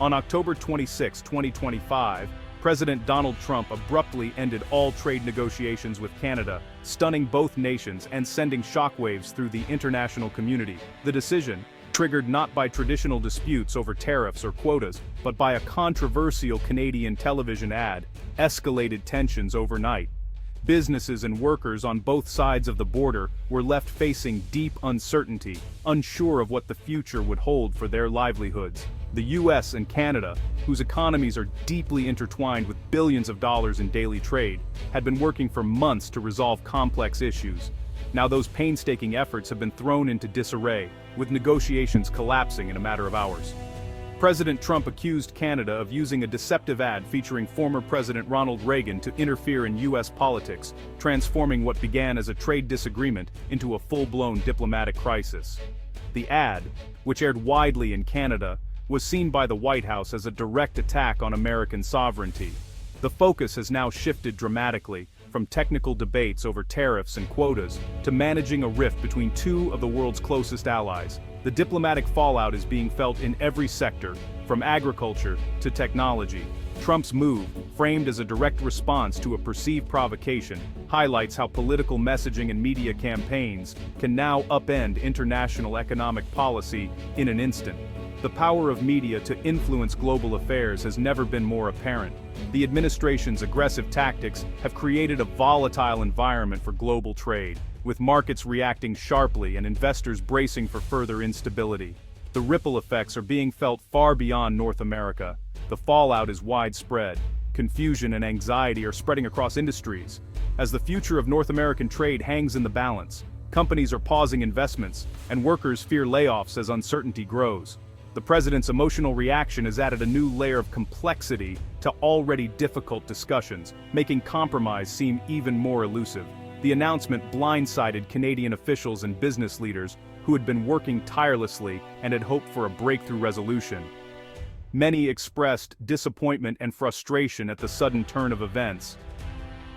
On October 26, 2025, President Donald Trump abruptly ended all trade negotiations with Canada, stunning both nations and sending shockwaves through the international community. The decision, triggered not by traditional disputes over tariffs or quotas, but by a controversial Canadian television ad, escalated tensions overnight. Businesses and workers on both sides of the border were left facing deep uncertainty, unsure of what the future would hold for their livelihoods. The US and Canada, whose economies are deeply intertwined with billions of dollars in daily trade, had been working for months to resolve complex issues. Now those painstaking efforts have been thrown into disarray, with negotiations collapsing in a matter of hours. President Trump accused Canada of using a deceptive ad featuring former President Ronald Reagan to interfere in US politics, transforming what began as a trade disagreement into a full-blown diplomatic crisis. The ad, which aired widely in Canada, was seen by the White House as a direct attack on American sovereignty. The focus has now shifted dramatically, from technical debates over tariffs and quotas to managing a rift between two of the world's closest allies. The diplomatic fallout is being felt in every sector, from agriculture to technology. Trump's move, framed as a direct response to a perceived provocation, highlights how political messaging and media campaigns can now upend international economic policy in an instant. The power of media to influence global affairs has never been more apparent. The administration's aggressive tactics have created a volatile environment for global trade, with markets reacting sharply and investors bracing for further instability. The ripple effects are being felt far beyond North America. The fallout is widespread. Confusion and anxiety are spreading across industries. As the future of North American trade hangs in the balance, companies are pausing investments, and workers fear layoffs as uncertainty grows. The president's emotional reaction has added a new layer of complexity to already difficult discussions, making compromise seem even more elusive. The announcement blindsided Canadian officials and business leaders who had been working tirelessly and had hoped for a breakthrough resolution. Many expressed disappointment and frustration at the sudden turn of events.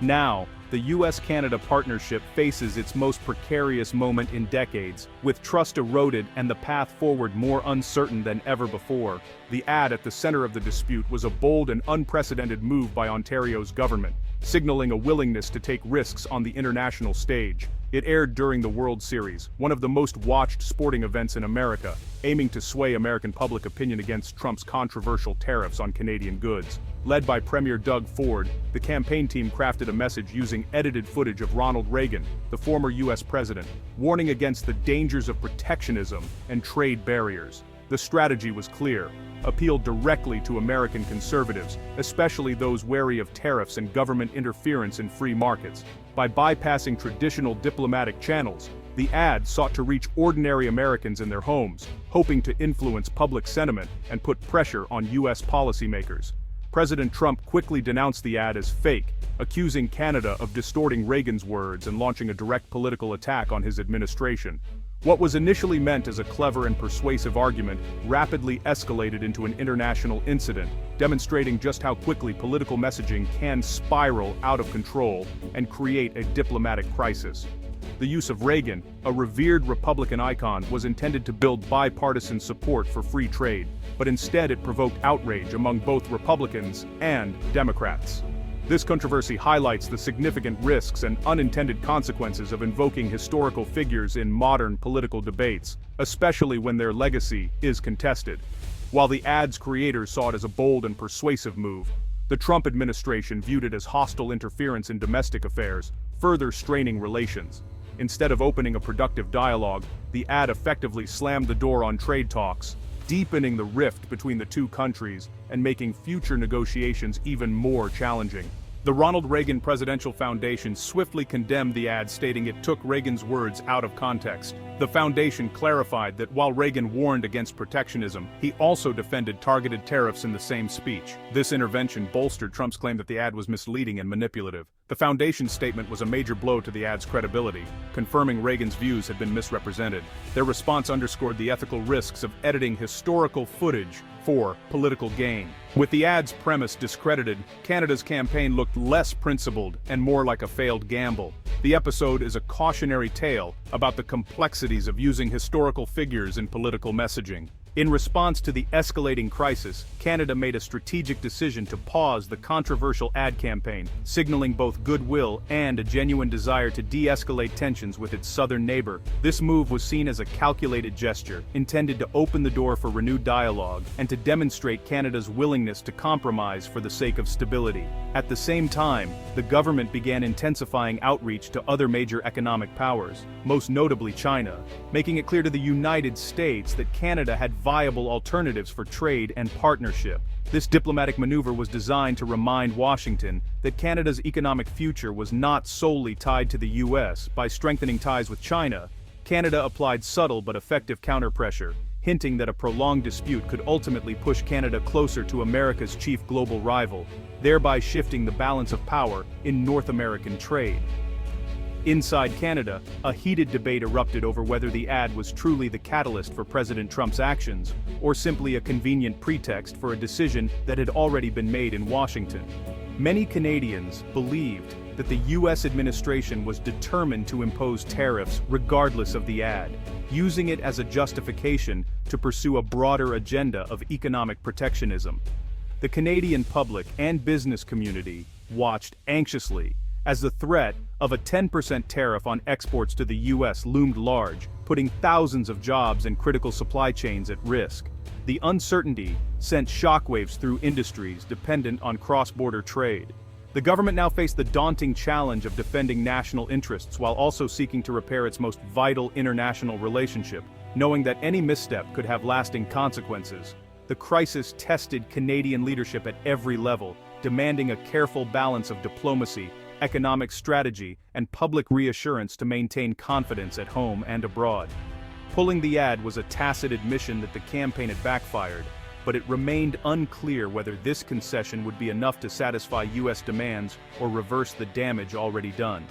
Now, the US-Canada partnership faces its most precarious moment in decades, with trust eroded and the path forward more uncertain than ever before. The ad at the center of the dispute was a bold and unprecedented move by Ontario's government, signaling a willingness to take risks on the international stage. It aired during the World Series, one of the most watched sporting events in America, aiming to sway American public opinion against Trump's controversial tariffs on Canadian goods. Led by Premier Doug Ford, the campaign team crafted a message using edited footage of Ronald Reagan, the former US president, warning against the dangers of protectionism and trade barriers. The strategy was clear: appeal directly to American conservatives, especially those wary of tariffs and government interference in free markets. By bypassing traditional diplomatic channels, the ad sought to reach ordinary Americans in their homes, hoping to influence public sentiment and put pressure on US policymakers. President Trump quickly denounced the ad as fake, accusing Canada of distorting Reagan's words and launching a direct political attack on his administration. What was initially meant as a clever and persuasive argument rapidly escalated into an international incident, demonstrating just how quickly political messaging can spiral out of control and create a diplomatic crisis. The use of Reagan, a revered Republican icon, was intended to build bipartisan support for free trade, but instead it provoked outrage among both Republicans and Democrats. This controversy highlights the significant risks and unintended consequences of invoking historical figures in modern political debates, especially when their legacy is contested. While the ad's creators saw it as a bold and persuasive move, the Trump administration viewed it as hostile interference in domestic affairs, further straining relations. Instead of opening a productive dialogue, the ad effectively slammed the door on trade talks, deepening the rift between the two countries and making future negotiations even more challenging. The Ronald Reagan Presidential Foundation swiftly condemned the ad, stating it took Reagan's words out of context. The foundation clarified that while Reagan warned against protectionism, he also defended targeted tariffs in the same speech. This intervention bolstered Trump's claim that the ad was misleading and manipulative. The foundation's statement was a major blow to the ad's credibility, confirming Reagan's views had been misrepresented. Their response underscored the ethical risks of editing historical footage for political gain. With the ad's premise discredited, Canada's campaign looked less principled and more like a failed gamble. The episode is a cautionary tale about the complexities of using historical figures in political messaging. In response to the escalating crisis, Canada made a strategic decision to pause the controversial ad campaign, signaling both goodwill and a genuine desire to de-escalate tensions with its southern neighbor. This move was seen as a calculated gesture, intended to open the door for renewed dialogue and to demonstrate Canada's willingness to compromise for the sake of stability. At the same time, the government began intensifying outreach to other major economic powers, most notably China, making it clear to the United States that Canada had viable alternatives for trade and partnership. This diplomatic maneuver was designed to remind Washington that Canada's economic future was not solely tied to the US. By strengthening ties with China, Canada applied subtle but effective counterpressure, hinting that a prolonged dispute could ultimately push Canada closer to America's chief global rival, thereby shifting the balance of power in North American trade. Inside Canada, a heated debate erupted over whether the ad was truly the catalyst for President Trump's actions, or simply a convenient pretext for a decision that had already been made in Washington. Many Canadians believed that the US administration was determined to impose tariffs regardless of the ad, using it as a justification to pursue a broader agenda of economic protectionism. The Canadian public and business community watched anxiously as the threat of a 10% tariff on exports to the US loomed large, putting thousands of jobs and critical supply chains at risk. The uncertainty sent shockwaves through industries dependent on cross-border trade. The government now faced the daunting challenge of defending national interests while also seeking to repair its most vital international relationship, knowing that any misstep could have lasting consequences. The crisis tested Canadian leadership at every level, demanding a careful balance of diplomacy, economic strategy, and public reassurance to maintain confidence at home and abroad. Pulling the ad was a tacit admission that the campaign had backfired, but it remained unclear whether this concession would be enough to satisfy US demands or reverse the damage already done.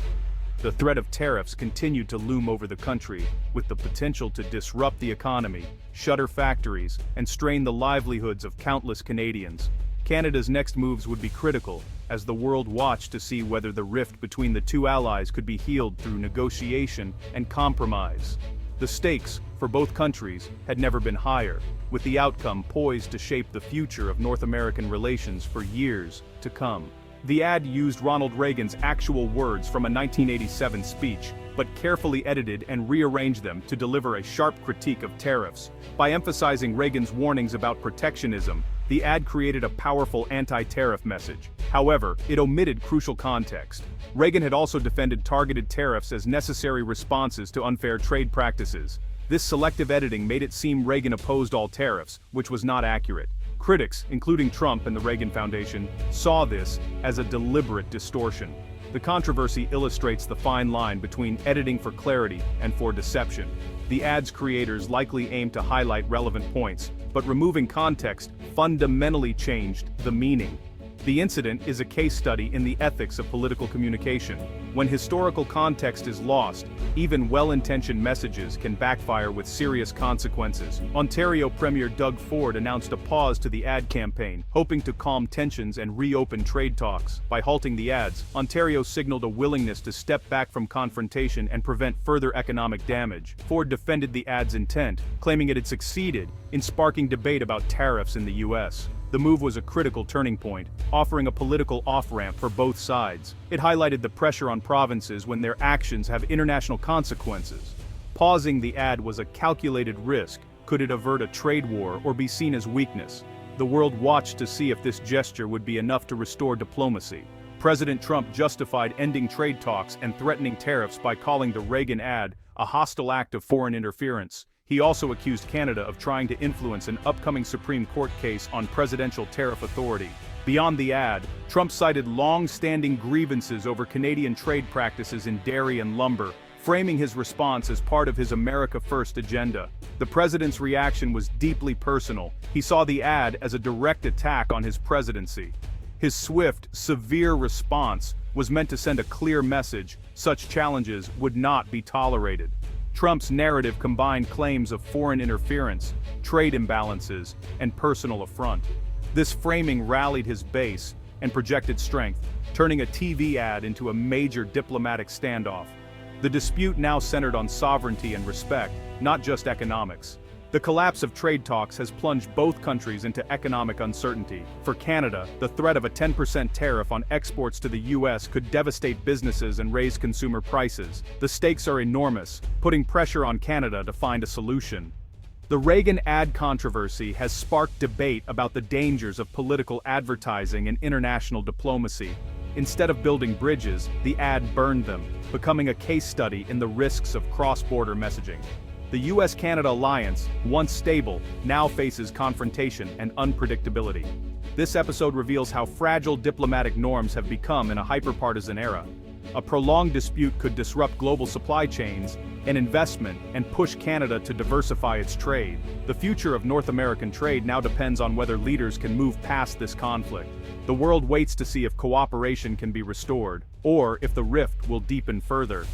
The threat of tariffs continued to loom over the country, with the potential to disrupt the economy, shutter factories, and strain the livelihoods of countless Canadians. Canada's next moves would be critical, as the world watched to see whether the rift between the two allies could be healed through negotiation and compromise. The stakes, for both countries, had never been higher, with the outcome poised to shape the future of North American relations for years to come. The ad used Ronald Reagan's actual words from a 1987 speech, but carefully edited and rearranged them to deliver a sharp critique of tariffs. By emphasizing Reagan's warnings about protectionism, the ad created a powerful anti-tariff message. However, it omitted crucial context. Reagan had also defended targeted tariffs as necessary responses to unfair trade practices. This selective editing made it seem Reagan opposed all tariffs, which was not accurate. Critics, including Trump and the Reagan Foundation, saw this as a deliberate distortion. The controversy illustrates the fine line between editing for clarity and for deception. The ad's creators likely aimed to highlight relevant points, but removing context fundamentally changed the meaning. The incident is a case study in the ethics of political communication. When historical context is lost, even well-intentioned messages can backfire with serious consequences. Ontario Premier Doug Ford announced a pause to the ad campaign, hoping to calm tensions and reopen trade talks. By halting the ads, Ontario signaled a willingness to step back from confrontation and prevent further economic damage. Ford defended the ad's intent, claiming it had succeeded in sparking debate about tariffs in the US. The move was a critical turning point, offering a political off-ramp for both sides. It highlighted the pressure on provinces when their actions have international consequences. Pausing the ad was a calculated risk. Could it avert a trade war or be seen as weakness? The world watched to see if this gesture would be enough to restore diplomacy. President Trump justified ending trade talks and threatening tariffs by calling the Reagan ad a hostile act of foreign interference. He also accused Canada of trying to influence an upcoming Supreme Court case on presidential tariff authority. Beyond the ad, Trump cited long-standing grievances over Canadian trade practices in dairy and lumber, framing his response as part of his America First agenda. The president's reaction was deeply personal. He saw the ad as a direct attack on his presidency. His swift, severe response was meant to send a clear message: such challenges would not be tolerated. Trump's narrative combined claims of foreign interference, trade imbalances, and personal affront. This framing rallied his base and projected strength, turning a TV ad into a major diplomatic standoff. The dispute now centered on sovereignty and respect, not just economics. The collapse of trade talks has plunged both countries into economic uncertainty. For Canada, the threat of a 10% tariff on exports to the US could devastate businesses and raise consumer prices. The stakes are enormous, putting pressure on Canada to find a solution. The Reagan ad controversy has sparked debate about the dangers of political advertising and international diplomacy. Instead of building bridges, the ad burned them, becoming a case study in the risks of cross-border messaging. The US-Canada alliance, once stable, now faces confrontation and unpredictability. This episode reveals how fragile diplomatic norms have become in a hyperpartisan era. A prolonged dispute could disrupt global supply chains and investment and push Canada to diversify its trade. The future of North American trade now depends on whether leaders can move past this conflict. The world waits to see if cooperation can be restored, or if the rift will deepen further.